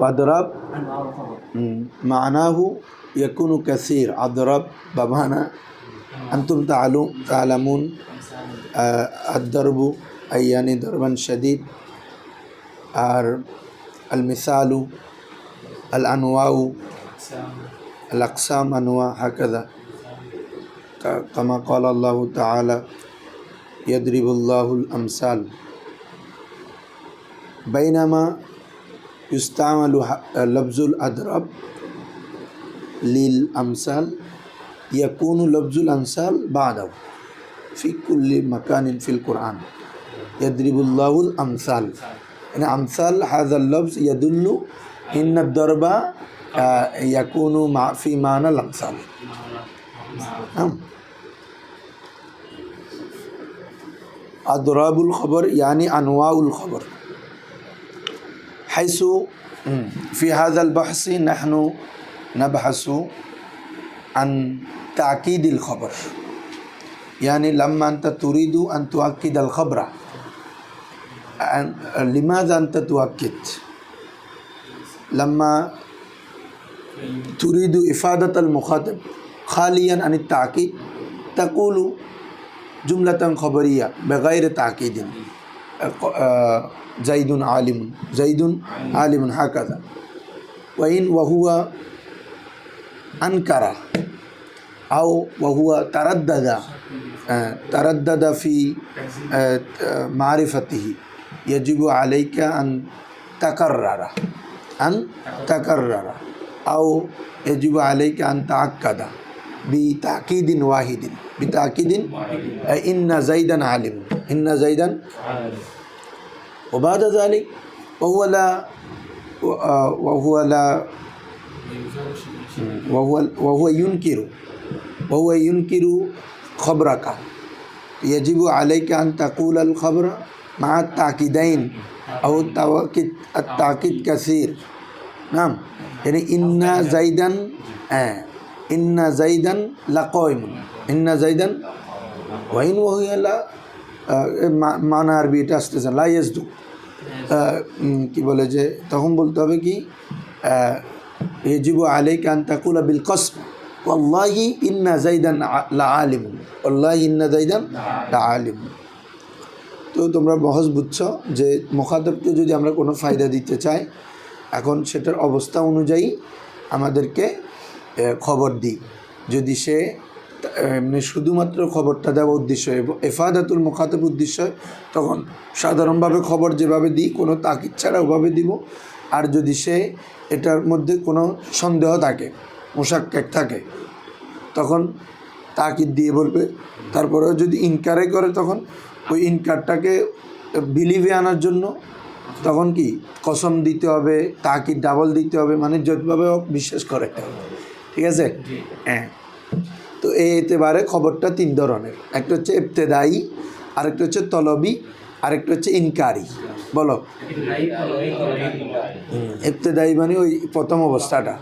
وأضرب معناه يكون كثير. أضرب بمعنى أنتم تعلمون الضرب أي يعني ضربا شديد. আর المثال الأنواع الأقسام أنواع هكذا كما قال الله تعالى يضرب الله الأمثال. بينما يستعمل لفظ الأضراب للأمثال يكون لفظ الأمثال بعده في كل مكان في القرآن. يضرب الله الأمثال يعني أمثال هذا اللفظ يدل إن الضرب يكون في معنى الأمثال. أضراب الخبر يعني أنواع الخبر. حيث في هذا البحث نحن نبحث عن تأكيد الخبر. يعني لما أنت تريد أن تؤكد الخبر، لماذا أنت تؤكد؟ لما تريد إفادة المخاطب خاليا عن التأكيد تقول جملة خبرية بغير تأكيد. زيد عالم، زيد عالم هكذا. وهو أنكر أو وهو تردد في معرفته يجب عليك أن تكرر أو يجب عليك أن تأكد بتأكيد واحد إن زيدا عالم، إن زيدا. وبعد ذلك وهو ينكر خبرك. يجب عليك أن تقول الخبر مع التأكيدين أو التأكيد كثير. نعم يعني إن زيدا لقائم، إن زيدا وإن وهي لا মানা আরবিটা আসতেছে লা ইয়াসদুক কি বলে যে তখন বলতে হবে কি ইয়াজিবু আলাইকা আন তাকুলা বিল কসম ওয়াল্লাহি ইন্না যাইদান লা আলিম, ওয়াল্লাহি ইন্না যাইদান লা আলিম। তো তোমরা সহজ বুঝছো যে মুখাতাবকে যদি আমরা কোনো ফায়দা দিতে চাই এখন সেটার অবস্থা অনুযায়ী আমাদেরকে খবর দিই। যদি সে শুধুমাত্র খবরটা দেওয়া উদ্দেশ্য ইফাদাতুল মুখাতাব উদ্দেশ্য তখন সাধারণভাবে খবর যেভাবে দিই কোনো তাকিদ ছাড়া ওভাবে দিব। আর যদি সে এটার মধ্যে কোনো সন্দেহ থাকে, মুশাক্কাক থাকে, তখন তাকিদ দিয়ে বলবে। তারপরেও যদি ইনকারে করে তখন ওই ইনকারটাকে বিলিভে আনার জন্য তখন কি কসম দিতে হবে, তাকিদ ডাবল দিতে হবে, মানে যতভাবে বিশ্বাস করে। ঠিক আছে? হ্যাঁ। তো এই এতেবারে খবরটা তিন ধরনের, একটা হচ্ছে ইবতেদায়ী, আরেকটা হচ্ছে তলবি, আরেকটা হচ্ছে ইনকারি। বলো। ইবতেদায়ী মানে ওই প্রথম অবস্থাটা,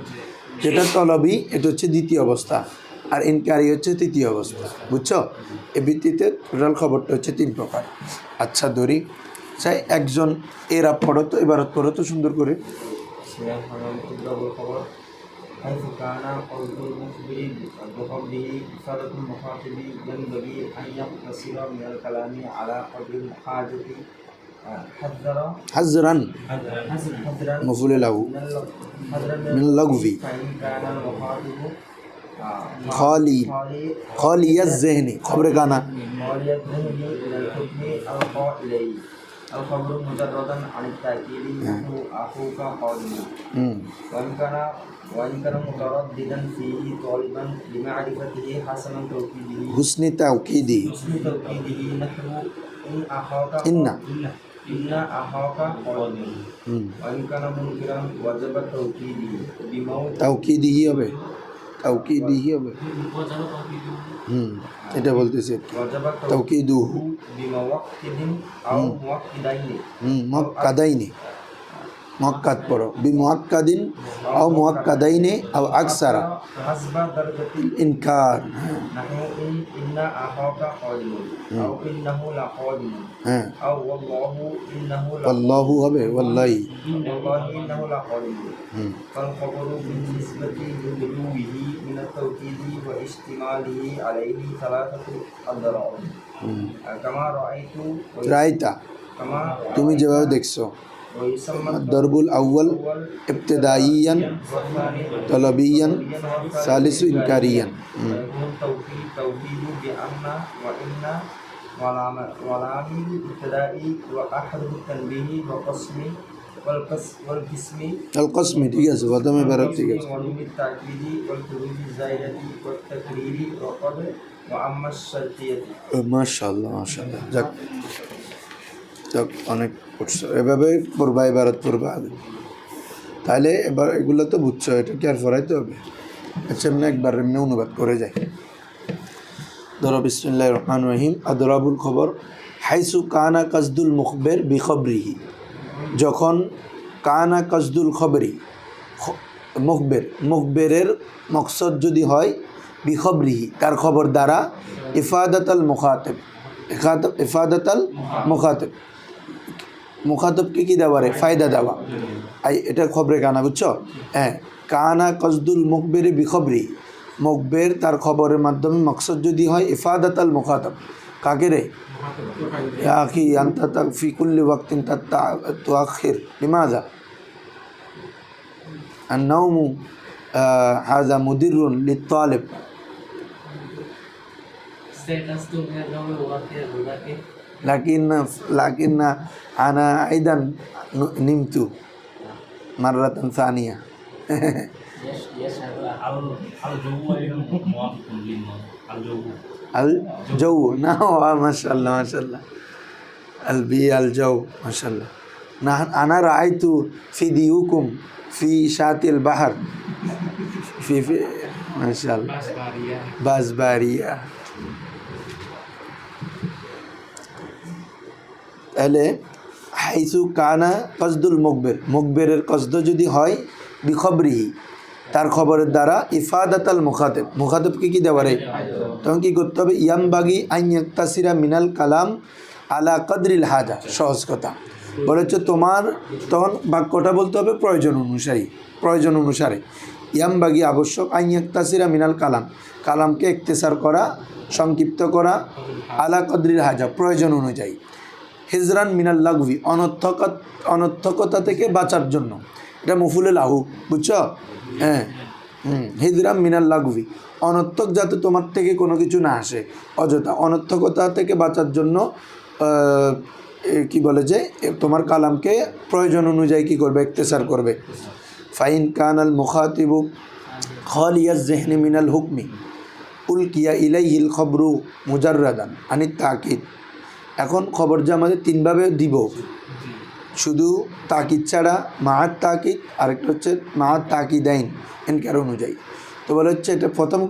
যেটা তলবি এটা হচ্ছে দ্বিতীয় অবস্থা, আর ইনকারি হচ্ছে তৃতীয় অবস্থা। বুঝছো? এই ভিত্তিতে টোটাল খবরটা হচ্ছে তিন প্রকার। আচ্ছা ধরি চাই একজন এরা পড়ো তো, এবারত পড়ো তো সুন্দর করে। حيث كان قول المخبر بقوله إفادة المخاطب ينبغي أن يقتصر من الكلام على قدر الحاجة حذرا مفعول له من اللغو فإن كان المخاطب خالي الذهن خبر كان خالي الذهن من الحكم القائل الخبر مجردا عن التأكيد نحو أخوك قادم. وإن كان مترددا فيه طالبا لمعرفته حسن توكيده نحو إن أخاك قادم. وإن كان منكرا وجب توكيده হবে এটা বলতেছে তাওকিদুহু বিমাওয়াক্কিদিন আও মুওয়াক্কিদাইনি মুআক্কাদ পড়ো বিমুআক্কাদিন আও মুআক্কাদাইনি আও আকসারা حسب درجة ইনকার نحو إن أخاك قادم أو إنه لقادم হ্যাঁ أو والله إنه আল্লাহু হবে ওয়াল্লাহি والله إنه لقادم হুম فالخبر بالنسبة لبلوغه من التوكيد واشتماله عليه ثلاثة أضرار হুম كما رأيت রাইতা كما তুমি যেভাবে দেখছো ويسمى দরবুল আউয়াল ইবতিদাইয়ান والثاني তলবিয়ান সালিসু ইনকারিয়ান ويكون توكيد بأن وإن ولام الابتداء وأحد التنبيه والقسم আল কসমি ঠিক আছে প্রথমে বেরোত ঠিক আছে ونون التأكيد والخروج الزائدة والتكرير وقد وأما الشرطية মাশাআল্লাহ মাশাআল্লাহ যাক যাক অনেক পড়ছো এভাবে পড়বা এবারত পড়বা আগে তাহলে এবার এগুলো তো বুঝছো এটা কি আর পড়াইতে হবে আচ্ছা এমনি একবার এমনি অনুবাদ করে যাই ধরো বিসমিল্লাহির রহমানির রহিম আদরাবুল খবর হাইসু কানা কাসদুল মুখবের বিখবরিহি যখন কানা কাসদুল খবরি মুখবেরের মকসদ যদি হয় বিখবরিহি তার খবর দ্বারা ইফাদাতাল মুখাতেব ইফাদাতাল মুখাতেব মুখাতবকে কী দেওয়া রে ফায়দা দেওয়া এটা খবরে কানা বুঝছো হ্যাঁ কানা কসদুল মুখবের বিখবরি মুখবের তার খবরের মাধ্যমে মকসদ যদি হয় ইফাদাতাল মুখাতব কাকে রে আখি আন্তা ফি কুল্লি ওয়াক্তিন তুআখির লিমাযা النوم هذا مدر للطالب لكن أنا أيضا نمت مرة ثانية الجو نعم ما شاء الله ما شاء الله الجو ما شاء الله أنا رأيت فيديوكم في شاطئ البحر في ما شاء الله بازبارية তাহলে হাইসু কানা কসদুল মুখবেরের কসদ যদি হয় বিখবরিহি তার খবরের দ্বারা ইফাদাতাল মুখাতেবকে কি দেওয়া রে তখন কী করতে হবে ইয়ামবাগি আইন ইয়াক্তাসিরা মিনাল কালাম আলা কদরিল হাজা সহজ কথা বলে হচ্ছে তোমার তখন বাক্যটা বলতে হবে প্রয়োজন অনুসারে ইয়ামবাগি আবশ্যক আইন ইয়াক্তাসিরা মিনাল কালামকে ইখতিসার করা সংক্ষিপ্ত করা আলা কদরিল হাজা প্রয়োজন অনুযায়ী হিজরান মিনাল লাগভি অনর্থকতা থেকে বাঁচার জন্য এটা মফুলে লাহু বুঝছো হ্যাঁ হিজরান মিনাল লাগভি অনর্থক যাতে তোমার থেকে কোনো কিছু না আসে অযথা অনর্থকতা থেকে বাঁচার জন্য কি বলে যে তোমার কালামকে প্রয়োজন অনুযায়ী কী করবে ইখতিসার করবে ফাইন কানাল মুখাতিবু খালিয়াজ জেহনি মিনাল হুকমি উলকিয়া ইলাইহিল খবরু মুজাররাদান আনিত তাকিদ এখন খবর যে আমাদের তিনভাবে দিব শুধু তাকিদ ছাড়া মাহাত তাকিদ আরেকটা হচ্ছে মাহাত তাকিদাইন এনকার অনুযায়ী তো বলে হচ্ছে এটা প্রথম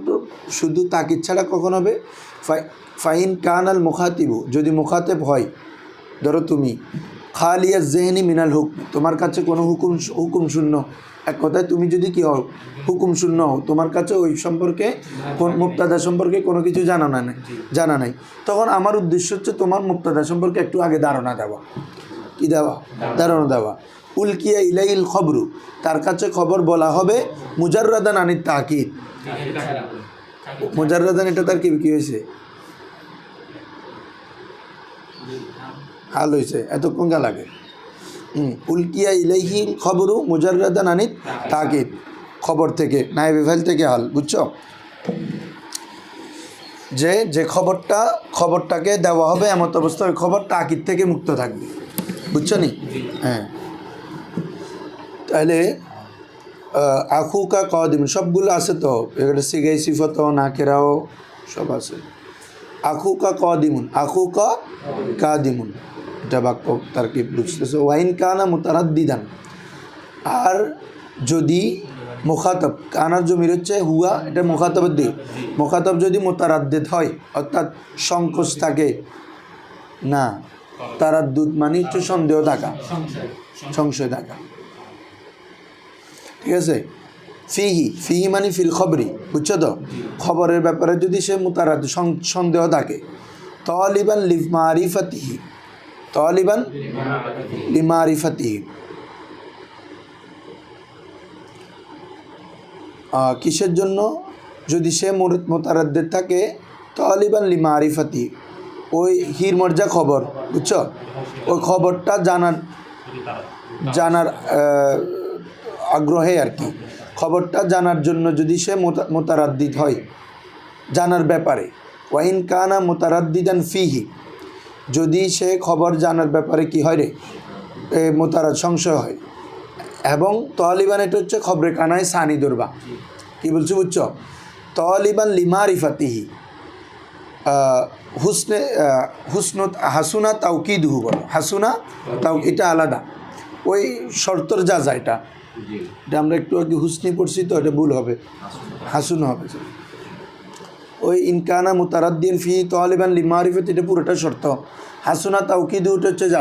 শুধু তাকিদ ছাড়া কখন হবে ফাইন কান আল মুখাতিবু যদি মুখাতেব হয় ধরো তুমি খালিয়া জেহনি মিনাল তোমার কাছে কোনো হুকুম শূন্য এক কথায় তুমি যদি কি হও হুকুম শূন্য হও তোমার কাছে ওই সম্পর্কে কোন মুক্তাদা সম্পর্কে কোনো কিছু জানা নাই তখন আমার উদ্দেশ্য হচ্ছে তোমার মুক্তাদা সম্পর্কে একটু আগে ধারণা দেওয়া উলকিয়া ইলাইল খবরু তার কাছে খবর বলা হবে মুজাররাদান আনিত তাকিদ মুজাররাদান এটা তার কি হয়েছে হাল হয়েছে এতক্ষণ গা লাগে উলকিয়া ইলাইহি খবরু মুজাররাদান আনিত তাকিদ খবর থেকে নায়েবে ফাইল থেকে হাল বুঝছো যে খবরটাকে দেওয়া হবে এমন অবস্থা ওই খবর তাকিদ থেকে মুক্ত থাকবে বুঝছো নি হ্যাঁ তাহলে আখুকা কদিম সবগুলো আছে তো এখানে সিগাই সিফত নাকেরাও সব আছে আখুকা কাদিমুন এটা বাক্য তার কি বুঝতেছে ওয়াইন কানা মুতারাদ্দিদান আর যদি মুখাতব কানার জমির হচ্ছে হুয়া এটা মুখাতবের দিক মুখাতব যদি মুতারাদ্দিদ হয় অর্থাৎ সংকোচ থাকে না তারাদ্দুদ মানে হচ্ছে সন্দেহ থাকা সংশয় থাকা ঠিক আছে। ফিহি, ফিহি মানে ফিল খবরি, বুঝছো তো? খবরের ব্যাপারে যদি সে মুতারাদ সন্দেহ থাকে, তালিবান লিমারিফাতিহি, তালিবান লিমারিফাতিহি, কিসের জন্য? যদি সে মোতারাদ্দের থাকে, তালিবান লিমারিফাতি, ওই হির মর্যা খবর, বুঝছো? ওই খবরটা জানার আগ্রহে আর কি, খবরটা জানার জন্য যদি সে মোতারাদ্দিদ হয় জানার ব্যাপারে। ওয়াইন কানা মোতারাদ্দিদান ফিহি, যদি সে খবর জানার ব্যাপারে কি হয় রে মোতারাদ সংশয় হয়। এবং তালিবান এটা হচ্ছে খবরে কানায় সানি দরবা, কি বলছো বুঝছো? তালিবান লিমারিফাতিহি, হুসনত হাসুনা তাওকিদহু বলো, হাসুনা তাও এটা আলাদা, ওই শর্তর যা এটা আমরা একটু আগে হুসনি পড়ছি তো, এটা ভুল হবে, হাসুন হবে। ওই ইনকানা মুতারাদ্দিন ফি তালিবান লিমারিফাত, এটা পুরোটা শর্ত। হাসুনা তাওকিদহু এটা হচ্ছে যা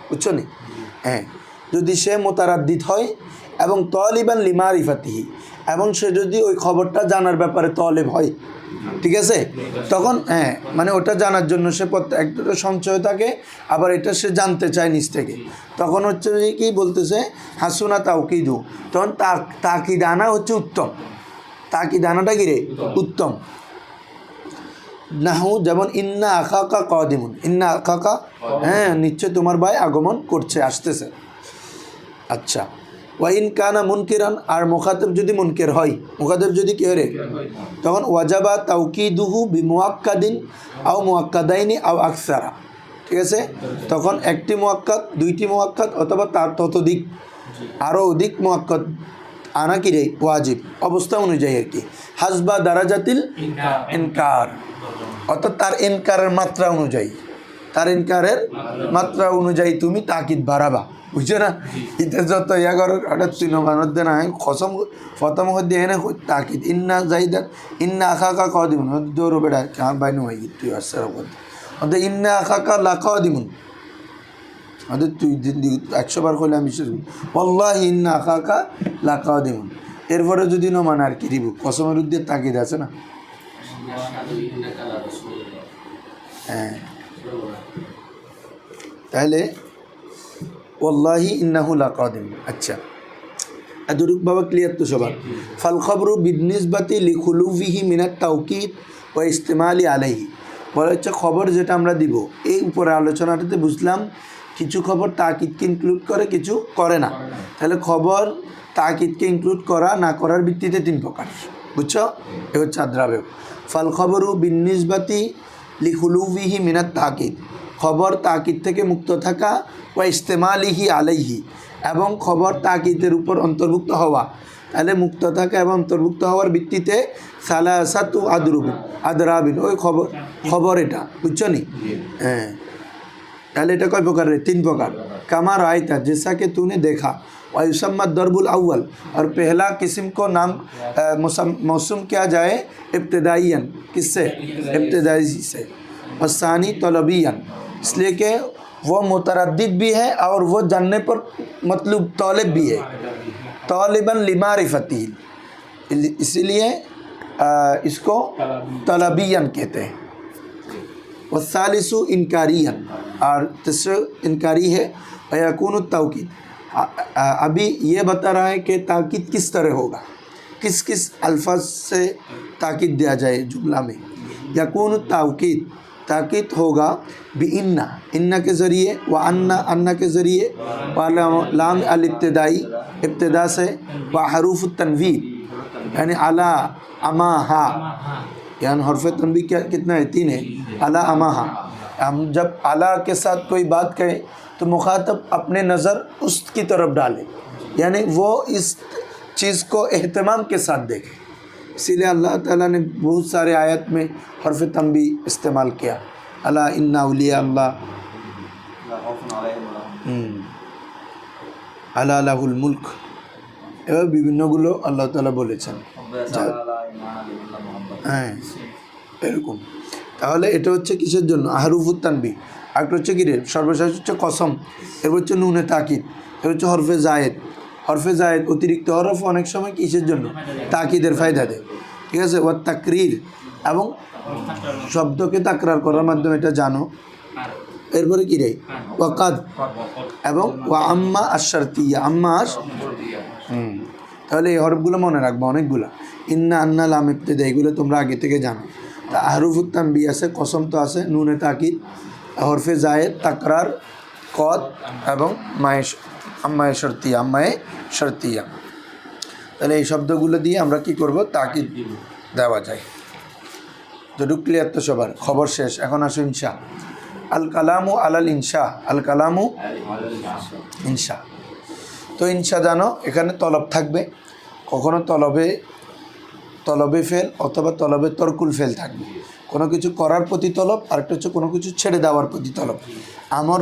বুঝছো নি? হ্যাঁ, যদি সে মোতারাদ্দিদ হয় এবং তালিবান লিমারিফাতিহি, এবং সে যদি ওই খবরটা জানার ব্যাপারে তলেব হয়, ঠিক আছে, তখন হ্যাঁ মানে ওটা জানার জন্য সে একটা সঞ্চয় থাকে, আবার এটা সে জানতে চায় নিজ থেকে, তখন হচ্ছে কি বলতেছে হাসুনা তাওকিদু, তখন তাকিদানা হচ্ছে উত্তম, তাকিদানাটা কি রে উত্তম। নাহু যেমন ইন্না আখাকা কাদিমুন, ইন্না আখাকা, হ্যাঁ নিশ্চয় তোমার ভাই আগমন করছে, আসতেছে। আচ্ছা, ওয়াইন কানা মুনকিরান, আর মুখাতেব যদি মুনকির হয়, মুখাতেব যদি কি হয় রে, তখন ওয়াজাবা তাওকিদুহু বিমুআক্কাদিন আও মুআক্কাদাইনি আও আকসারা, ঠিক আছে, তখন একটি মুআক্কাদ, দুইটি মুআক্কাদ, অথবা তার ততোধিক আরও অধিক মুআক্কাদ আনা কি রে ওয়াজিব, অবস্থা অনুযায়ী আর কি। হাসবা দারাজাতিল ইনকার, অর্থাৎ তার ইনকারের মাত্রা অনুযায়ী, তার ইনকারের মাত্রা অনুযায়ী তুমি তাকিদ বাড়াবা, বুঝছো না? এটা যত ইয়াগরের একটা তিনমানের দেন খসম ফতম দিয়ে এনে তাকিদ ইন্না জাইদান ইন্না আখাকা কাদিমুন, দৌড়ো বেড়া কার বাইন হয়ে গিয়ে তুই আসছে অর্থাৎ ইন্না আখাকা লাকাদিমুন, অর্থাৎ তুই 100 বার করলে আমি আল্লাহ ইন্না আখাকা লাকাদিমুন, এরপরে যদি ন মানে আর কি দিব, কসমের উদ্দের তাকিদ আছে না? হ্যাঁ, তাহলে ওয়াল্লাহি ইন্নাহু লাকাদিম। আচ্ছা, এতটুকু বাবা ক্লিয়ার তো সবার? ফাল খবরু বিনিসবাতি লিখুলুফিহি মিনাত তাওকিদ ওয়া ইস্তেমালি আলাইহি, বলা হচ্ছে খবর যেটা আমরা দিব, এই উপরে আলোচনাটাতে বুঝলাম কিছু খবর তাকিদকে ইনক্লুড করে, কিছু করে না। তাহলে খবর তাকিদকে ইনক্লুড করা না করার ভিত্তিতে 3 প্রকার, বুঝছো? এ হচ্ছে আদ্রাবে। ফাল খবরু বিনিসবাতি লিখুলুফিহি মিনাত তাকিদ, খবর তাকিদ থেকে মুক্ত থাকা, ওয়া ইস্তেমালিহি আলাইহি, এবং খবর তাকিদের উপর অন্তর্ভুক্ত হওয়া। তাহলে মুক্ত থাকা এবং অন্তর্ভুক্ত হওয়ার ভিত্তিতে সালাসাতু আদরাবিন, ওই খবর এটা, বুঝছো নি? হ্যাঁ, তাহলে এটা কয় প্রকারের? 3 প্রকার। কামার আয়তা, जैसा कि तूने देखा, वयुसम्मा दरबुल अव्वल, और पहला किस्म को नाम मौसूम किया जाए इब्तदाईयन, किससे? इब्तदाई से, और सानी तलबियन, इसलिए कि वो मुतरद्दिद भी है और वो जानने पर मतलब तौलिब भी है, तौलिबन लिमारिफती, इसीलिए इसको तलबियन कहते हैं। वसालिसु इनकारियन, और तीसरा इनकारी है, यकून ताकीद, अभी ये बता रहा है कि ताकीद किस तरह होगा, किस किस अल्फाज से ताकीद दिया जाए जुमला में। यकून ताकीद, ताकीद होगा बि इन्ना, इन्ना के ज़रिए, व अन्ना, अन्ना के ज़रिए, व लाम अल इब्तिदाई, इब्तिदा से, व हरूफ तनवीर यानी अला अमा हा, यानी हर्फ तनवी क्या कितना है? 3 है, अला अमा हा। हम जब अला के साथ कोई बात कहें तो मुखातब अपने नज़र उसकी तरफ डाले, यानी वो इस चीज़ को एहतमाम के साथ देखे। इसीलिए अल्लाह ताला ने बहुत सारे आयत में हर्फ तंबी इस्तेमाल किया, अला इन्ना उलिया अल्लाह, আলা লাহুল মুলক, এবার বিভিন্নগুলো আল্লাহ তাআলা বলেছেন। হ্যাঁ, এরকম। তাহলে এটা হচ্ছে কিসের জন্য? আহরুফুত তানবি। আরেকটা হচ্ছে কি রে? সর্বশেষ হচ্ছে কসম, এর হচ্ছে নুনে তাকিদ, এর হচ্ছে হরফে জায়েদ, হরফে জায়েদ অতিরিক্ত হরফ অনেক সময় কিসের জন্য তাকিদের ফায়দা দেয়, ঠিক আছে। ওয়া তাকরির এবং শব্দকে তাকরার করার মাধ্যমে, এটা জানো। এরপরে কি রে ওয়াকাদ এবং ওয়া আম্মা আশ-শারতিয়া, আম্মা তাহলে এই হরফগুলো মনে রাখবো অনেকগুলো। ইন্না, আন্না, লাম, ইবতিদা, এগুলো তোমরা আগে থেকে জানো। তা আহরুফুত তানবিহ আছে, কসম তো আছে, নুনে তাকিদ, হরফে জায়েদ, তাকরার, কদ এবং আম্মায়ে শর্তিয়া। তাহলে এই শব্দগুলো দিয়ে আমরা কি করব, তাকিদ দেওয়া যায়। যেটুক ক্লিয়ার তো সবার, খবর শেষ। এখন আসো ইনশা। আল কালামু আলাল ইনশা, আল কালামু ইনশা। তো ইনশা জানো, এখানে তলব থাকবে, কখনো তলবে ফেল অথবা তলবে তরকুল ফেল থাকবে। কোনো কিছু করার প্রতি তলব, আরেকটা হচ্ছে কোনো কিছু ছেড়ে দেওয়ার প্রতি তলব। আমর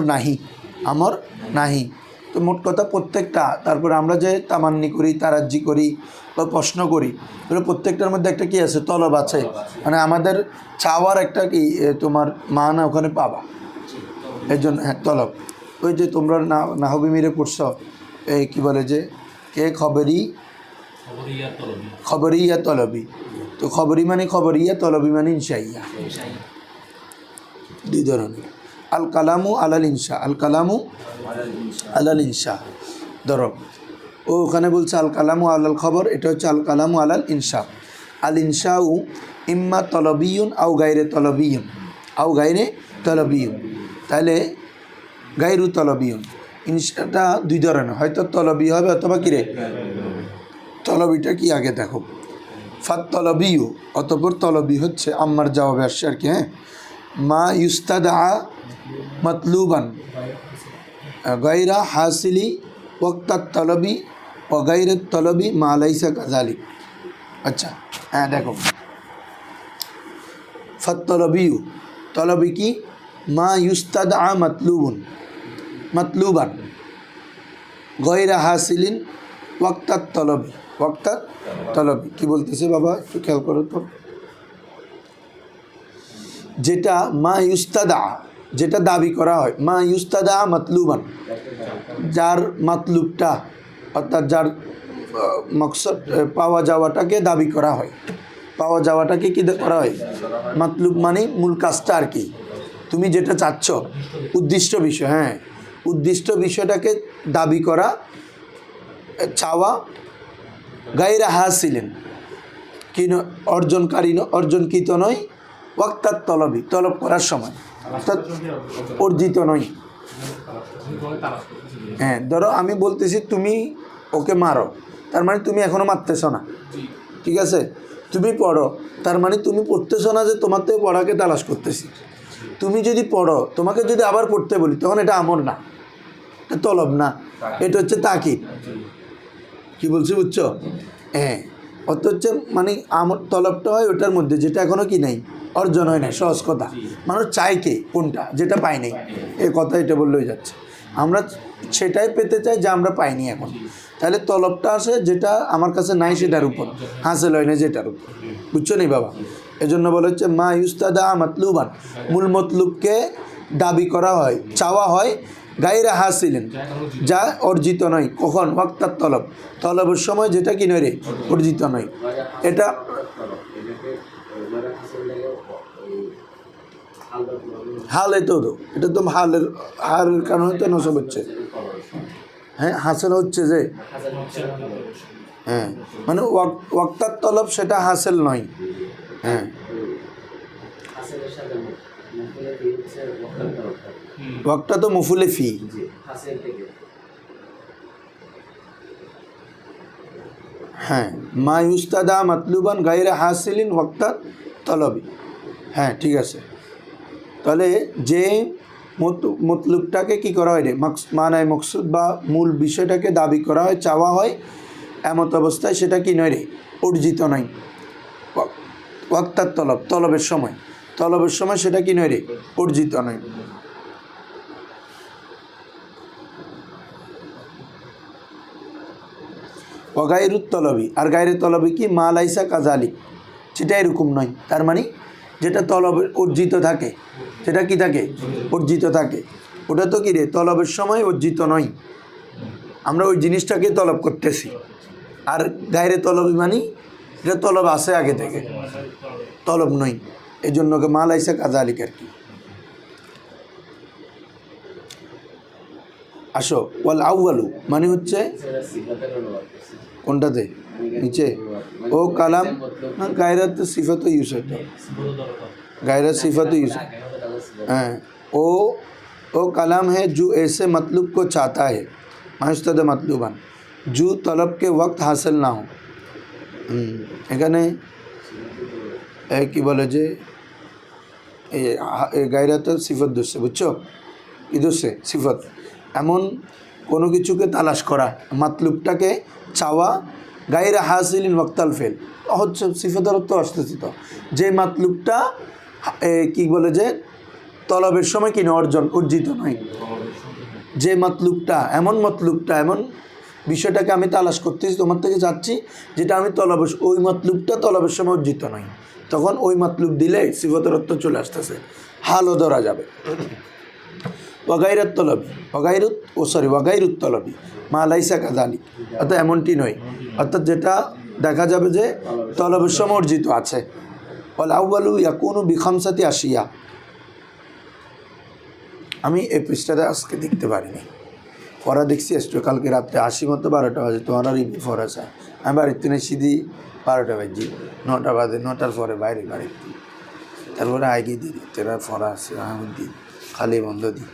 নাহি, তো মোট কথা প্রত্যেকটা। তারপরে আমরা যে তামান্নি করি, তারাজ্জি করি বা প্রশ্ন করি, এগুলো প্রত্যেকটার মধ্যে একটা কি আছে, তলব আছে। মানে আমাদের চাওয়ার একটা কি তোমার মানা ওখানে পাবা, এর জন্য হ্যাঁ তলব। ওই যে তোমরা নাহবি মিরে পড়ছ, এই কী বলে যে কে খবরিয়া তলবি, তো খবরি মানে খবরিয়া, তলবি মানে ইনশাইয়া, দুই ধরনের। আল কালামু আলাল ইনশা, আল কালামু আলাল ইনশা। ধরো ও ওখানে বলছে আল কালামু আলাল খবর, এটা হচ্ছে আল কালামু আলাল ইনশা। আল ইনশাউ ইম্মা তলবিয়ুন আও গায়রে তলবিয়ুন, তাহলে গায়রু তলবিয়ুন। ইনশাটা দুই ধরনের, হয়তো তলবি হবে অথবা কিরে তলবিটা কি আগে দেখো, ফাত তলবিউ, অতপর তলবি হচ্ছে আম্মার জবাবে আসছে আর কি। হ্যাঁ, মা ইউস্তাদা মতলুবান গায়রা হাসিলি ওয়াক্তাত তলবি ও গায়রে তলবি মা লাইসা কাযালিক। আচ্ছা হ্যাঁ দেখো, ফাত তলবিউ, তলবি কি, মা ইউস্তাদা মতলুবান গায়রা হাসিলিন ওয়াক্তাত তলবি। কি বলতেছে বাবা, একটু খেয়াল করো তো। যেটা মা ইউস্তাদা, যেটা দাবি করা হয়, মা ইউস্তাদা মতলুবান, যার মাতলুবটা অর্থাৎ যার মকসদ পাওয়া যাওয়াটাকে দাবি করা হয়, পাওয়া যাওয়াটাকে কী করা হয়, মাতলুব মানে মূল কাজটা আর কি, তুমি যেটা চাচ্ছ, উদ্দিষ্ট বিষয়। হ্যাঁ, উদ্দিষ্ট বিষয়টাকে দাবি করা, চাওয়া, গায়রা হাসিলেন কি অর্জনকৃত নয়, ওয়াক্তাত তলবি, তলব করার সময়, অর্থাৎ অর্জিত নয়। হ্যাঁ, ধরো আমি বলতেছি তুমি ওকে মারো, তার মানে তুমি এখনও মারতেছ না, ঠিক আছে। তুমি পড়ো, তার মানে তুমি পড়তেছ না যে তোমার থেকে পড়াকে তালাশ করতেছি। তুমি যদি পড়ো, তোমাকে যদি আবার পড়তে বলি, তখন এটা আমর না, এটা তলব না, এটা হচ্ছে তাকিদ। কি বলছি বুঝছো? হ্যাঁ, অত হচ্ছে মানে আমর তলবটা হয় ওটার মধ্যে যেটা এখনও কি নাই, অর্জন হয় না। সহজ কথা, মানুষ চাই কে কোনটা, যেটা পাই নাই, এই কথা এটা বললেই যাচ্ছে। আমরা সেটাই পেতে চাই যা আমরা পাইনি এখন। তাহলে তলবটা আসে যেটা আমার কাছে নাই, সেটার উপর হাসিল হয় না, যেটার উপর। বুঝছো নি বাবা? এজন্য বলা হচ্ছে মা ইউস্তাদা মতলুবান, মূল মতলুবকে দাবি করা হয়, চাওয়া হয়, গায়রা হাসিলেন, যা অর্জিত নয়। কখন? ওয়াক্তাত তলব, তলবের সময়, যেটা কি নয় রে, অর্জিত নয়। এটা হালে তো, এটা তো হালের কারণে তো নসব হচ্ছে। হ্যাঁ, হাসিল হচ্ছে যে, হ্যাঁ মানে ওয়াক্তাত তলব, সেটা হাসিল নয়। হ্যাঁ, ওয়াক্তা তো মফুলে ফি। হ্যাঁ, মা ইউস্তাদা মতলুবান গায়রা হাসিলিন ওয়াক্তাত তলবি। হ্যাঁ ঠিক আছে। তাহলে যে মতলুবটাকে কি করা হয় রে, মানায় মকসুদ বা মূল বিষয়টাকে দাবি করা হয়, চাওয়া হয়, এমত অবস্থায় সেটা কি নয় রে, অর্জিত নয়। ওয়াক্তাত তলব, তলবের সময় সেটা কি নয় রে, অর্জিত নয়। ওয়াগায়রুত তলবি, আর গায়রে তলবি কি, মা লাইসা কাযালিক, সেটা এরকম নয়। তার মানে যেটা তলবের অর্জিত থাকে, সেটা কি থাকে, অর্জিত থাকে, ওটা তো কি রে, তলবের সময় অর্জিত নয়। আমরা ওই জিনিসটাকে তলব করতেছি। আর গায়রে তলবি মানে এটা তলব আছে আগে থেকে, তলব নই, এই জন্য মা লাইসা কাযালিক আর কি। আসো, ওয়াল আউয়ালু মানে হচ্ছে কোনটাতে নিচে ও কালাম না, গায়রাত সিফাত ইউজ হতো, गायरत सिफत यूज हाँ ओ कलाम है जो ऐसे मतलब को चाहता है मास्तद मतलूबन जो तलब के वक्त हासिल ना हो। এখানে কি বলে যে গায়রাত সিফত দোষে, বুঝছো, কি দোষে সিফত, এমন কোনো কিছুকে তালাশ করা, মাতলুবটাকে চাওয়া, গায়রা হাসিলিন ওয়াক্তাল ফেল হচ্ছে সিফতের অর্থ আসতেছি। তো যে মাতলুবটা কি বলে যে তলবের সময় কিনা অর্জিত নয়, যে মতলুবটা এমন বিষয়টাকে আমি তালাশ করতেছি, তোমার থেকে চাচ্ছি, যেটা আমি ওই মতলুবটা তলবের সময় অর্জিত নয়, তখন ওই মতলুব দিলে সিফতের অর্থ চলে আসতেছে, হালও ধরা যাবে। ওয়াগাইরাত তলবি ওয়াগাইরুত তলবি মা লাইসা কাযালিক, অর্থাৎ এমনটি নয়, অর্থাৎ যেটা দেখা যাবে যে তলবের সময় অর্জিত আছে। ওয়াল আউয়ালু ইয়াকুনু বিখামসাতি আশিয়া, আমি এই পৃষ্ঠাটা আজকে দেখতে পারিনি, পড়া দেখছি আসতো কালকে রাত্রে 80 মতো 12টা বাজে, তোমার আর ইবি ফর আছে, আমি বাড়িতে নেই সিধি 12টা বাজি, 9টা বাজে, 9টার পরে বাড়িতে তারপরে আগে দিই তেরা ফরা আছে আমি দিই খালি বন্ধ দিই।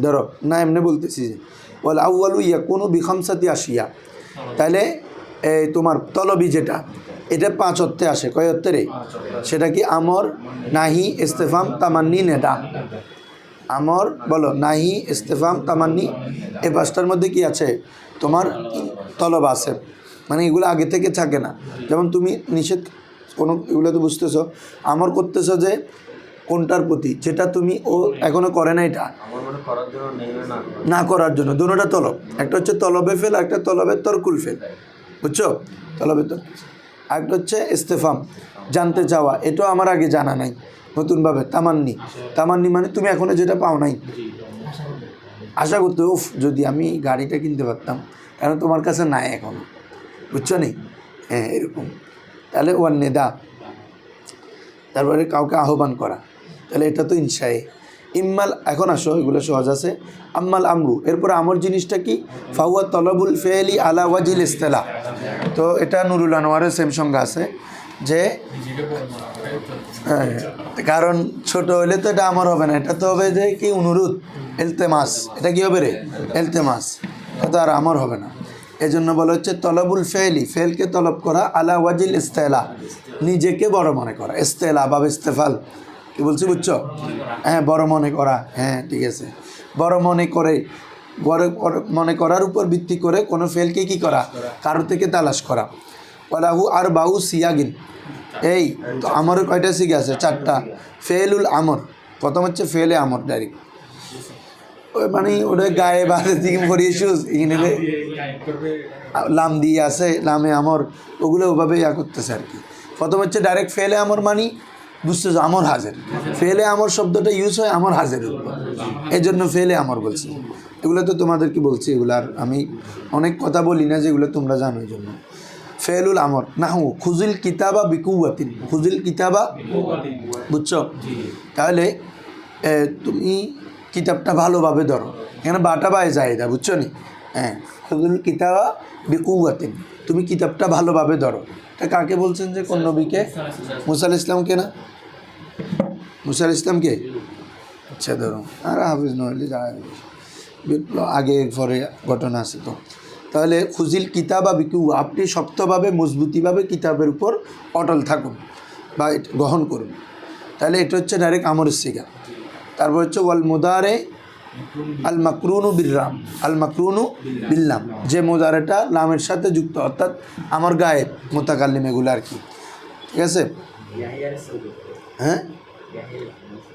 ধরো না এমনি বলতেছি যে ওয়াল আউয়ালু ইয়াকুনু বিখামসাতি আশিয়া, তাহলে এই তোমার তলবি যেটা, এটা 5 অর্থে আসে, কয় অর্থে রে? সেটা কি আমর, নাহি, ইস্তেফাম, তামান্নি, নেদা। আমর বলো, নাহি, ইস্তেফাম, তামান্নি, এই 5টার মধ্যে কি আছে? তোমার তলব আছে, মানে এগুলো আগে থেকে থাকে না। যেমন তুমি নিষেধ কোনো এগুলো তো বুঝতেছ, আমর করতেছো যে কোনটার প্রতি, যেটা তুমি ও এখনো করে না, এটা না করার জন্য, দুটোটা তলব, একটা হচ্ছে তলবে ফেল, একটা তলবের তরকুল ফেল, বুঝছো, তলবে তর, একটা হচ্ছে ইস্তেফাম, জানতে চাওয়া, এটাও আমার আগে জানা নাই, নতুনভাবে। তামান্নি মানে তুমি এখনো যেটা পাও নাই, আশা করতে, উফ যদি আমি গাড়িটা কিনতে পারতাম, কারণ তোমার কাছে নাই এখনো, বুঝছো নি, হ্যাঁ এরকম। তাহলে ওয়ান নেদা, তারপরে কাউকে আহ্বান করা, তাহলে এটা তো ইনশায়ে। ইম্মাল, এখন আসো এগুলো সহজ আছে। আম্মাল আমরু, এরপরে আমর জিনিসটা কি? ফাহুয়া তলবুল ফেলি আলা ওয়াজিল ইস্তেলা, তো এটা নুরুল আনোয়ারের সেম সংজ্ঞা আছে যে, কারণ ছোট হলে তো এটা আমর হবে না, এটা তো হবে যে কি অনুরোধ, এলতেমাস, এটা কি হবে রে? এলতেমাস, তো আর আমর হবে না। এজন্য বলা হচ্ছে তলবুল ফেলি, ফেলকে তলব করা, আলা ওয়াজিল ইস্তেলা, নিজেকে বড় মনে করা, ইস্তেলা বা ইস্তেফাল, কি বলছি বুঝছো? হ্যাঁ বড় মনে করা, হ্যাঁ ঠিক আছে, বড় মনে করে, বড় মনে করার উপর ভিত্তি করে কোনো ফেলকে কি করা? কারো থেকে তালাশ করা। ওয়ালাহু আর বাউ সিয়াগিন, এই তো আমরের কয়টা সিগা আছে? 4টা। ফেলুল আমর, প্রথম হচ্ছে ফেলে আমর ডাইরেক্ট, ওই মানে ওটা গায়ে বাঁধে দিকে পড়িয়েছিস, এখানে লাম দিয়ে আছে, লামে আমর, ওগুলো ওভাবে ইয়া করতেছে আর কি। প্রথম হচ্ছে ডাইরেক্ট ফেলে আমর মানি, বুঝতেছো, আমর হাজের, ফেলে আমর শব্দটা ইউজ হয় আমর হাজের উপর, এই জন্য ফেলে আমর বলছি। এগুলো তো তোমাদেরকে বলছি, এগুলো আর আমি অনেক কথা বলি না, যেগুলো তোমরা জানো, এই জন্য। ফেলুল আমর নাহু খুজিল কিতাবা বিকুয়াতিন, খুজিল কিতাবা, বুঝছো? তাহলে তুমি কিতাবটা ভালোভাবে ধরো, এখানে বাটা বাই জায়দা, বুঝছো নি? হ্যাঁ, খুজিল কিতাবা বিকুয়াতিন, তুমি কিতাবটা ভালোভাবে ধরো, এটা কাকে বলছেন? যে কোন নবীকে? মুসা আলাইহিস সালামকে না? মুসা আলাইহিস সালামকে, আচ্ছা ধরো, আর হাফিজ নহলে যা আগে পরে ঘটনা আছে তো। তাহলে খুজিল কিতাবা বিকু, আপনি শক্তভাবে মজবুতিভাবে কিতাবের উপর অটল থাকুন বা গ্রহণ করুন, তাহলে এটা হচ্ছে ডাইরেক্ট আমরের সিগা। তারপর হচ্ছে ওয়াল মুদারে আল মাকরুনু বিল্লাম, আল মাকরুনু বিল্লাম, যে মুদারেটা লামের সাথে যুক্ত, অর্থাৎ আমার গায়ে মুতাকাল্লিম এগুলো আর কি, ঠিক আছে? হ্যাঁ,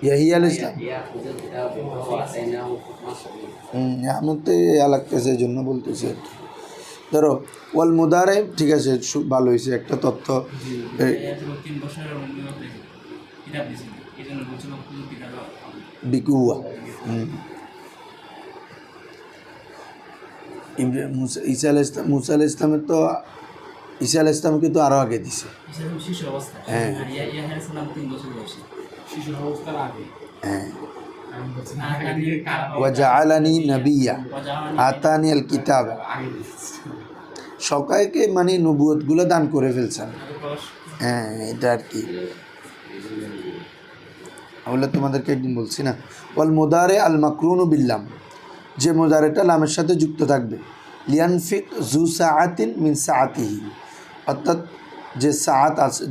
ইয়াহিয়া আলাইহিস সালাম, আমার তো ইয়া লাগতেছে, এই জন্য বলতেছে। ধরো ওয়াল মুদারে, ঠিক আছে, ভালো হয়েছে একটা তথ্য। বিকুয়া, মুসা আলাইহিস ইসলামের তো ঈসা আলাইহিস ইসলামকে তো আরও আগে দিছে। শিশু অবস্থা হ্যাঁ। আর ইয়াহিয়া আলাইহিস সালাম 3 বছর বয়সী শিশু অবস্থার আগে। হ্যাঁ, আমি বলছি না ওয়াজআলানি নাবিয়্যা আতানিয়াল কিতাব, সকাইকে মানে নবুয়তগুলো দান করে ফেলছেন। হ্যাঁ, এটা আর কি বলে তোমাদেরকে একদিন বলছি না, ওয়াল মুদারে আল মাকরুনু বিল্লাম, যে মুদারেটা লামের সাথে যুক্ত থাকবে। লিয়ানফিক জু সাআতিন মিন সাআতিহি, অর্থাৎ যে সাআত আছে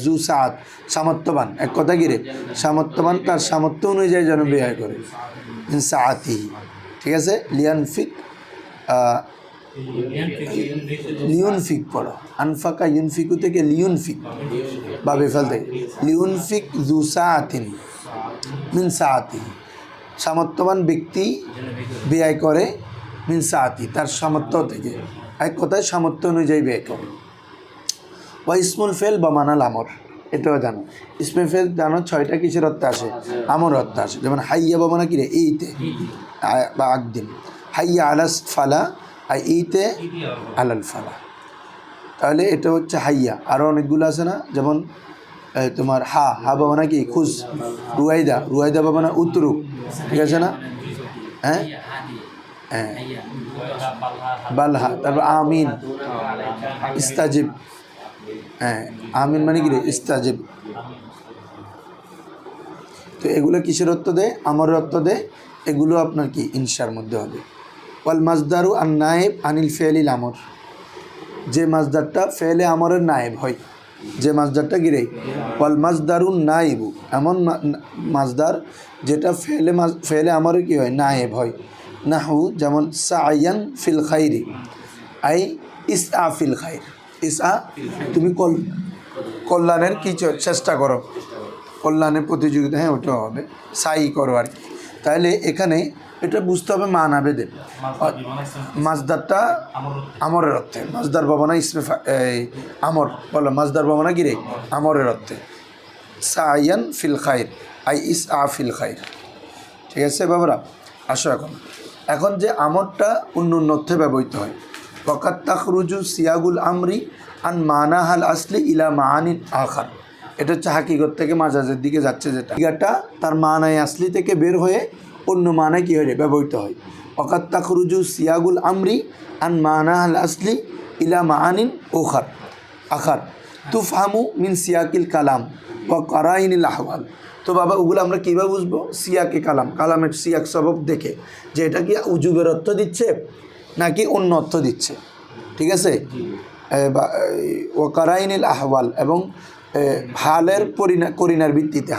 জু সাআত সামর্থ্যবান, এক কথা গিরে সামর্থ্যবান তার সামর্থ্য অনুযায়ী যেন ব্যয় করে, মিন সাআতিহি। ঠিক আছে, লিয়ানফিক লিউনফিক পড়ো, আনফাকা ইউনফিকু থেকে লিউনফিক বা বেফাল থেকে লিউনফিক জু সাআতিন মিন সাআতিহি, সামর্থ্যবান ব্যক্তি ব্যয় করে মিন সাআতি তার সামর্থ্য থেকে, এক কথায় সামর্থ্য অনুযায়ী ব্যয় করে। ওয়া ইসমুল ফেল বা মানাল আমর, এটাও জানো। ইসমে ফেল জানো 6টা কিসের অর্থে আসে? আমর অর্থে আসে। যেমন হাইয়া বা মানা কি রে? এইতে বা আকদিন, হাইয়া আলাস ফালা আর এইতে আলাল ফালা, তাহলে এটা হচ্ছে হাইয়া। আরও অনেকগুলো আছে না, যেমন তোমার হা বাবা না কি খুশ, রুয়াইদা বাবা না উতরুক, ঠিক আছে না? হ্যাঁ হ্যাঁ, বালহা, তারপর আমিন, ইস্তাজিব। হ্যাঁ, আমিন মানে কি রে? ইস্তাজিব। তো এগুলো কিসের অর্থ দেয়? আমরের অর্থ দেয়। এগুলো আপনার কি ইনশার মধ্যে হবে। ওয়াল মাজদারু আন নায়েব আনিল ফেলিল আমর, যে মাজদারটা ফেলে আমরের নায়েব হয়, যে মাজদারটা গিরে। ওয়াল মাজদারুন নাইবু, এমন মাজদার যেটা ফেলে আমরের কি হয়? নায়েব হয়। নাহু যেমন সায়ান ফিল খাইরি, আই ইসআ ফিল খাইর, ইসআ তুমি কল্যাণের কি চেষ্টা করো, কল্যাণের প্রতিযোগিতা, হ্যাঁ ওটাও হবে, সাই করো আর কি। তাহলে এখানে এটা বুঝতে হবে মানাবেদের, মাজদারটা আমরের অর্থে, মাজদার বাবনা ইসমে আমর বলো, মাজদার বাবনা গিরে আমরের অর্থে। সায়ান ফিল খাইর আই ইসআ ফিল খাইর। ঠিক আছে বাবারা, আসো এখন যে আমরটা অন্য অর্থে ব্যবহৃত হয়। ওয়াকাত তাখরুজু সিয়াগুল আমরি আন মানাহাল আসলি ইলা মাআনিন আখার, এটা হচ্ছে হাকিকত থেকে মাজাজের দিকে যাচ্ছে, যেটা এটা তার মানায় আসলি থেকে বের হয়ে অন্য মানায় কী হয়? ব্যবহৃত হয়। ওয়াকাত তাখরুজু সিয়াগুল আমরি আন মানাহাল আসলি ইলা মাআনিন আখার তুফহামু মিন সিয়াকিল কালাম ওয়া কারাইনিল আহওয়াল। তো বাবা ওগুলো আমরা কীভাবে বুঝবো? সিয়াকে কালাম, কালামের সিয়াক সবব দেখে, যে এটা কি উজুবের অর্থ দিচ্ছে নাকি অন্য অর্থ দিচ্ছে। ঠিক আছে, ও কারাইনিল আহওয়াল, এবং হালের করিনার ভিত্তিতে,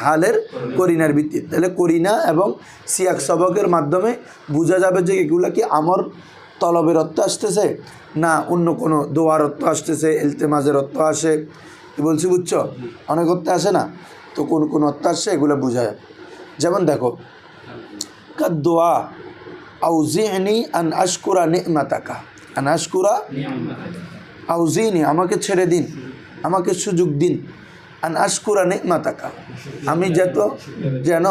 তাহলে করিনা এবং সিয়াক সবকের মাধ্যমে বোঝা যাবে যে এগুলা কি আমর তলবের অর্থ আসতেছে না অন্য কোনো দোয়ার অর্থ আসতেছে, ইলতেমাজের অর্থ আসে। কি বলছি বুঝছো? অনেক অর্থ আসে না, তো কোন অর্থ আসছে এগুলো বোঝা যাবে। যেমন দেখো, কাদোয়া আউজিনি আন আশকুরা নি'মাতাকা, আন আশকুরা আউজিনি, আমাকে ছেড়ে দিন, আমাকে সুযোগ দিন, আন আশকুরা নি'মাতাকা, আমি যেন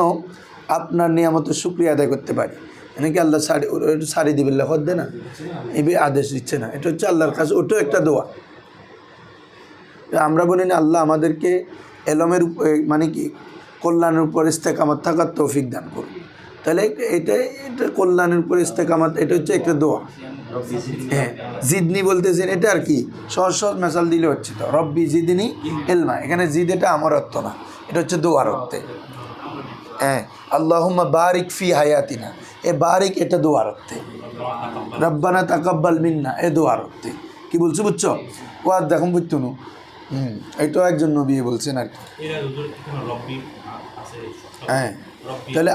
আপনার নিয়ামতের শুকরিয়া আদায় করতে পারি। এনেকে আল্লাহ সারি দিবে লেখত দে না, এবে আদেশ দিচ্ছে না, এটা হচ্ছে আল্লাহর কাছে, ওটাও একটা দোয়া। আমরা বলি না আল্লাহ আমাদেরকে এলমের মানে কি কল্যাণের উপর ইস্তেকামাত থাকার তৌফিক দান করুন, তাহলে এটা কল্যাণের উপর ইস্তেকামাত, এটা হচ্ছে একটা দোয়া। হ্যাঁ, জিদনি বলতেছেন, এটা আর কি সহজ মেসাল দিলে হচ্ছে। তো রব্বি জিদনি এলমা, এখানে জিদ এটা আমার অর্থ না, এটা হচ্ছে দোয়ার অর্থে। হ্যাঁ, আল্লাহুম্মা বারিক ফি হায়াতিনা, এ বারিক এটা দোয়ার অর্থে। রব্বানা তাকাব্বাল মিন্না, এ দোয়ার অর্থে। কি বলছো বুঝছো? ও আর দেখুন বুঝতো না, এটাও একজন নবী বলছেন আর কি। হ্যাঁ, তাহলে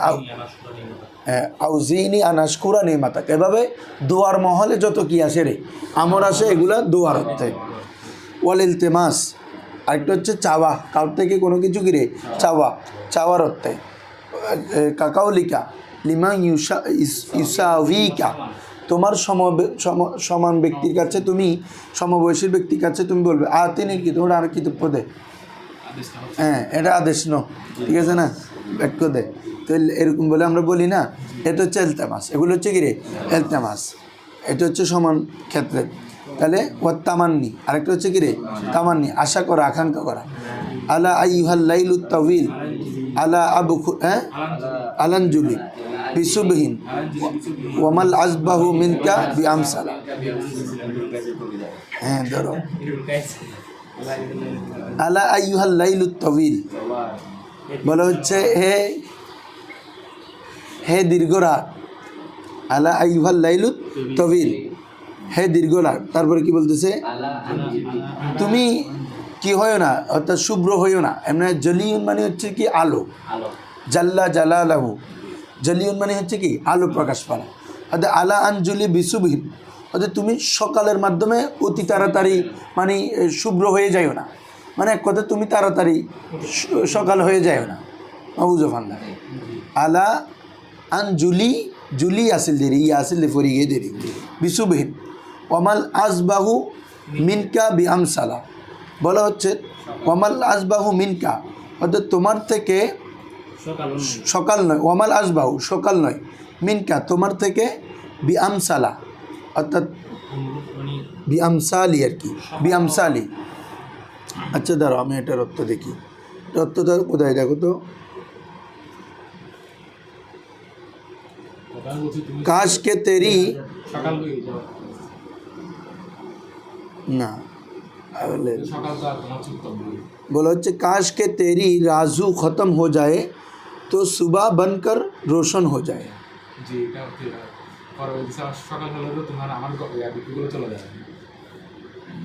আউজিনি আনাশকুরা নিমাতাক, এভাবে দোয়ার মহলে যত কি আসে রে আমর আসে, এগুলা দোয়ার অর্থে। ওয়াল ইলতেমাস, আরেকটা হচ্ছে চাওয়া, কার থেকে কোনো কিছু কিরে চাওয়ার অর্থে। কাকাউলিকা লিমা ইউসাউইকা, তোমার সমান ব্যক্তির কাছে, তুমি সমবয়সীর ব্যক্তির কাছে তুমি বলবে আতিনি, কি তোমরা আর কি তো দে। হ্যাঁ, এটা আদেশ ন, ঠিক আছে না, বাক্য দে। তো তো এরকম বলে আমরা বলি না, এটা হচ্ছে এলতেমাস, এগুলো হচ্ছে কি রে এলতেমাস, এটা হচ্ছে সমান ক্ষেত্রে। তাহলে ও তামান্নি, আরেকটা হচ্ছে কি রে তামান্নি, আশা করা, আকাঙ্ক্ষা করা। আলা আইয়ুহাল লাইলুত তাওয়িল আলা আবখু আলানজুলি বিসুবহিন ওয়ামাল আজবাহু মিনকা বিআমসালা। হ্যাঁ ধরো, আলা আইয়ুহাল লাইলুত তাওয়িল বলা হচ্ছে হে দীর্ঘ রাত, আলা আইয়ুহাল লাইলুত তাওয়িল, হে দীর্ঘ রাত। তারপরে কি বলতেছে, তুমি কি হইও না, অর্থাৎ শুভ্র হইও না। এমনি জলিউন মানে হচ্ছে কি আলো, জাল্লা জালালাহু, জলিউন মানে হচ্ছে কি আলো প্রকাশ পাওয়া। অর্থাৎ আলা আনজুলি বিসুবহিন, অর্থাৎ তুমি সকালের মাধ্যমে অতি তাড়াতাড়ি মানে শুভ্র হয়ে যাইও না, মানে এক কথা তুমি তাড়াতাড়ি সকাল হয়ে যাইও না। মাহবুজফান্না আলা আনজুলি, জুলি আসিল দেরি, ইয়া আসিল ফরি গিয়ে দেরি বিসুবহিন ওয়ামাল আজবাহু মিনকা বিআমসালা। বলা হচ্ছে ওয়ামাল আজবাহু মিনকা, অর্থাৎ তোমার থেকে সকাল নয়, ওয়ামাল আজবাহু সকাল নয়, মিনকা তোমার থেকে বিআমসালা, অর্থাৎ বিআমসালি আর কি, বিআমসালি। আচ্ছা দাঁড়াও আমি এটার অর্থ দেখি, অর্থটা কোথায় দেখো তো। কাশ কে তেরি সকাল হয়ে যাও, না সকাল তো আর তোমার উত্তম নয়। बोला হচ্ছে काश के तेरी राजू ख़त्म हो जाए तो सुबह बनकर रोशन हो जाए। জি, এটা হচ্ছে পরবর্তী সকাল হলে তো তোমার আমার বিক্রিগুলো চলে যাবে।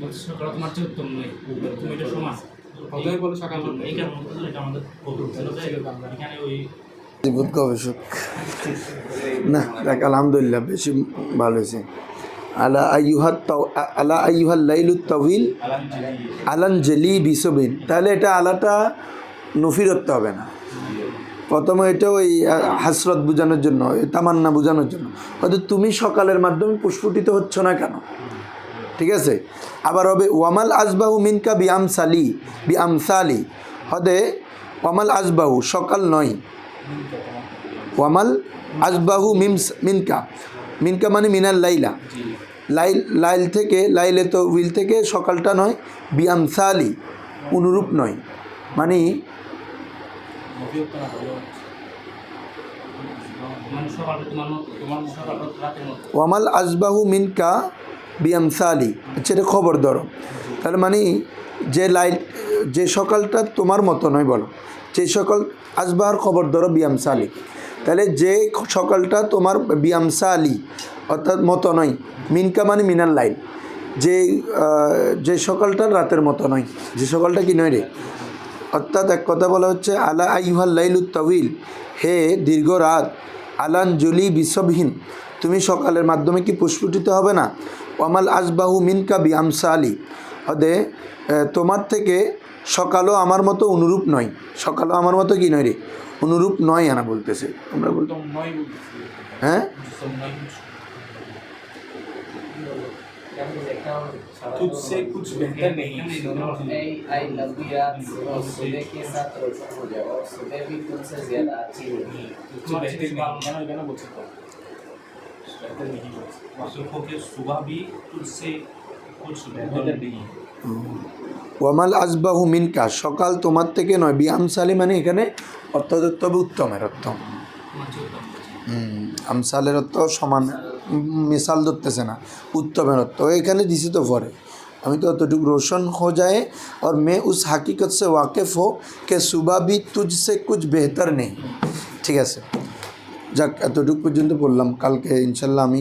বলছি সকাল তোমার চেয়ে উত্তম নয়, তুমি এটা সমান প্রথমে বলে সকাল হলে এই কেমন এটা আমাদের এখানে ওই জীবত গবেষক না দেখ, আলহামদুলিল্লাহ বেশি ভালো হয়েছে। আলা আইয়ুহাল লাইলুত তাওয়িল আলানজলি বিসবিন, তাহলে এটা আলাটা নফিরত্ব হবে না, প্রথমে এটা ওই হাসরত বোঝানোর জন্য, তামান্না বোঝানোর জন্য, অর্থাৎ তুমি সকালের মাধ্যমে প্রস্ফুটিত হচ্ছ না কেন, ঠিক আছে। আবার হবে ওয়ামাল আজবাহু মিনকা বিআমসালি, হবে ওয়ামাল আজবাহু সকাল নয়, ওয়ামাল আজবাহু মিনকা, মিনকা মানে মিনাল লাইলা, লাইল থেকে, লাইলে তো উইল থেকে সকালটা নয়, বিআমসালি অনুরূপ নয়, মানে ওয়ামাল আজবাহু মিনকা বিআমসালি, আচ্ছা এটা খবর ধরো, তাহলে মানে যে সকালটা তোমার মতো নয়, বলো যে সকাল আজবাহর খবর ধরো বিআমসালি, তাহলে যে সকালটা তোমার বিআমসালি অর্থাৎ মতো নয়, মিনকা মানে মিনাল লাইল, যে সকালটা রাতের মতো নয়, যে সকালটা কি নয় রে, অর্থাৎ এক কথা বলা হচ্ছে আলা আইয়ুহাল লাইলুত তাওয়িল, হে দীর্ঘ রাত, আলানজুলি বিসবহিন তুমি সকালের মাধ্যমে কি প্রস্ফুটিত হবে না, ওয়ামাল আজবাহু মিনকা বিআমসালি, হদে তোমার থেকে সকালও আমার মতো অনুরূপ নয়, সকালও আমার মতো কি নয় রে অনুরূপ নয়, আনা বলতেছে আমরা বলতে হ্যাঁ तुझसे कुछ बेहतर नहीं, आई लव यू यार, और सुबह के साथ रोशन हो जाए, और सुबह भी तुमसे ज्यादा अच्छी होगी। तुझसे बेहतर नहीं, गाना बोल सकता हूँ, बेहतर नहीं, सुबह के सुबह भी तुझसे कुछ बेहतर नहीं। ওয়ামাল আজবাহু মিনকা সকাল তোমার থেকে নয়, বিআমসালি মানে এখানে অর্থ ধরতে হবে উত্তমের অর্থ, আমসালের অর্থ সমান, মিসাল ধরতেছে না, উত্তমের অর্থ এখানে দিছি তো পরে, আমি তো অতটুকু রোশন হো যায় और मैं उस हकीकत से वाकिफ़ हो कि सुबह भी तुझसे कुछ बेहतर नहीं। ঠিক আছে, যাক এতটুকু পর্যন্ত বললাম, কালকে ইনশাল্লাহ আমি